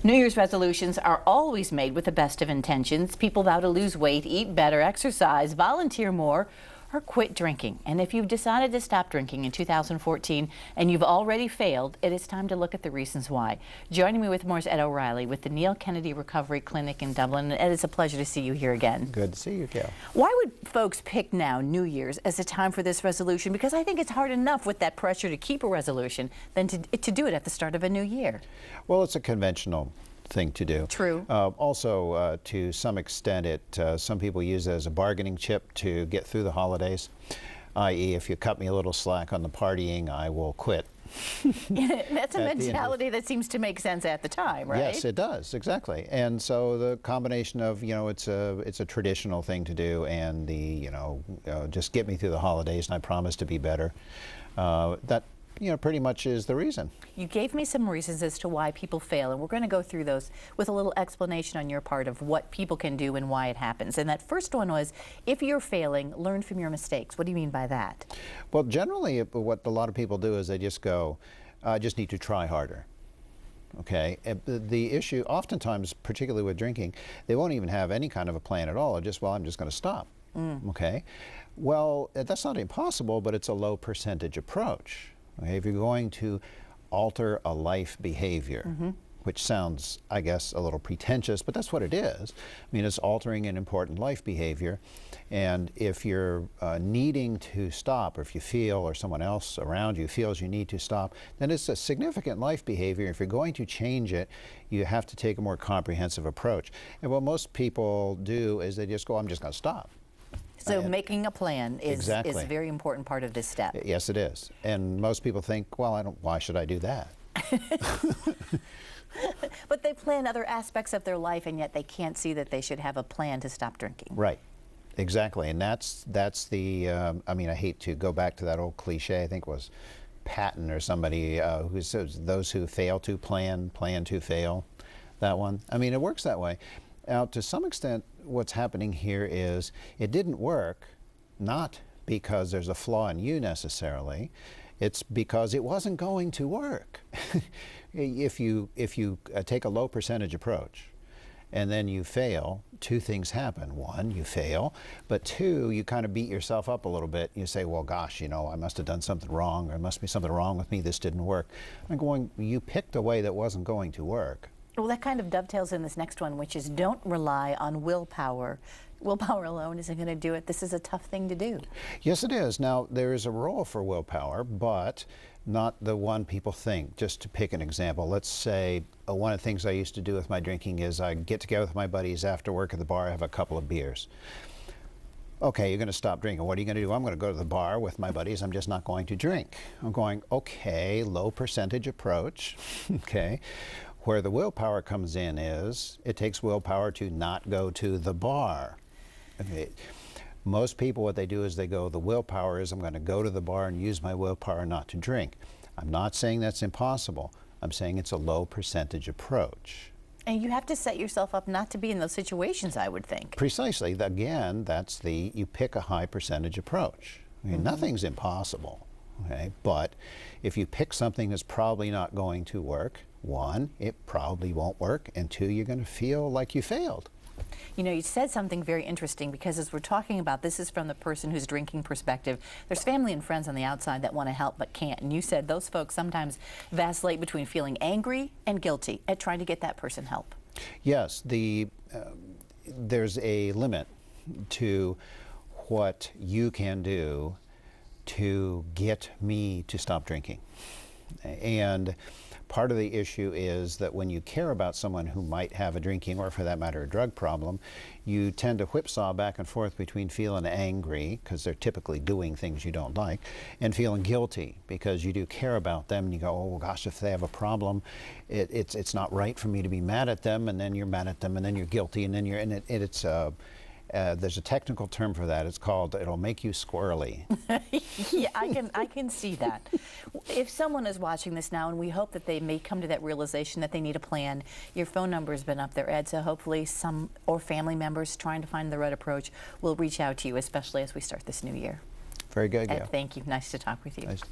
New Year's resolutions are always made with the best of intentions. People vow to lose weight, eat better, exercise, volunteer more, or quit drinking. And if you've decided to stop drinking in 2014 and you've already failed, it is time to look at the reasons why. Joining me with more is Ed O Reilly with the Neil Kennedy Recovery Clinic in Dublin. And Ed, it's a pleasure to see you here again. Good to see you, Gail. Why would folks pick now, New Year's, as a time for this resolution? Because I think it's hard enough with that pressure to keep a resolution than to do it at the start of a new year. Well, it's a conventional thing to do. True. Also, to some extent, some people use it as a bargaining chip to get through the holidays, i.e., if you cut me a little slack on the partying, I will quit. That's a mentality that seems to make sense at the time, right? Yes, it does, exactly. And so the combination of, it's a traditional thing to do, and the, just get me through the holidays and I promise to be better, that pretty much is the reason. You gave me some reasons as to why people fail, and we're going to go through those with a little explanation on your part of what people can do and why it happens. And that first one was, if you're failing, learn from your mistakes. What do you mean by that? Well, generally, what a lot of people do is they just go, I just need to try harder. Okay, the issue, oftentimes, particularly with drinking, they won't even have any kind of a plan at all. They're just, well, I'm just going to stop. Okay, well, that's not impossible, but it's a low percentage approach. Okay, if you're going to alter a life behavior, which sounds, I guess, a little pretentious, but that's what it is. I mean, it's altering an important life behavior. And if you're needing to stop, or if you feel, or someone else around you feels you need to stop, then it's a significant life behavior. If you're going to change it, you have to take a more comprehensive approach. And what most people do is they just go, I'm just going to stop. So making a plan is a very important part of this step. Yes, it is. And most people think, well, why should I do that? But they plan other aspects of their life, and yet they can't see that they should have a plan to stop drinking. Right. Exactly. And that's the, I mean, I hate to go back to that old cliche, I think it was Patton or somebody who says, those who fail to plan, plan to fail. That one. I mean, it works that way. Now, to some extent, what's happening here is it didn't work, not because there's a flaw in you necessarily, it's because it wasn't going to work. If you take a low percentage approach and then you fail, two things happen. One, you fail, but two, you kind of beat yourself up a little bit. You say, well, gosh, I must have done something wrong, or there must be something wrong with me, this didn't work. I'm going, you picked a way that wasn't going to work. Well, that kind of dovetails in this next one, which is don't rely on willpower. Willpower alone isn't going to do it. This is a tough thing to do. Yes, it is. Now, there is a role for willpower, but not the one people think. Just to pick an example, let's say one of the things I used to do with my drinking is I'd get together with my buddies after work at the bar, have a couple of beers. Okay, you're going to stop drinking. What are you going to do? I'm going to go to the bar with my buddies. I'm just not going to drink. I'm going, okay, low percentage approach, okay. Where the willpower comes in is, it takes willpower to not go to the bar. Okay. Most people, what they do is they go, the willpower is I'm going to go to the bar and use my willpower not to drink. I'm not saying that's impossible. I'm saying it's a low percentage approach. And you have to set yourself up not to be in those situations, I would think. Precisely. Again, that's you pick a high percentage approach. I mean, nothing's impossible. Okay? But if you pick something that's probably not going to work, one, it probably won't work, and two, you're going to feel like you failed. You said something very interesting, because as we're talking about, this is from the person who's drinking perspective. There's family and friends on the outside that want to help but can't. And you said those folks sometimes vacillate between feeling angry and guilty at trying to get that person help. Yes, there's a limit to what you can do to get me to stop drinking. And part of the issue is that when you care about someone who might have a drinking, or for that matter a drug problem, you tend to whipsaw back and forth between feeling angry, because they're typically doing things you don't like, and feeling guilty, because you do care about them, and you go, oh gosh, if they have a problem, it's not right for me to be mad at them, and then you're mad at them, and then you're guilty, and then you're in it. There's a technical term for that. It's called, it'll make you squirrely. Yeah, I can see that. If someone is watching this now, and we hope that they may come to that realization that they need a plan, your phone number has been up there, Ed, so hopefully some or family members trying to find the right approach will reach out to you, especially as we start this new year. Very good, Gail. Ed, thank you. Nice to talk with you. Nice.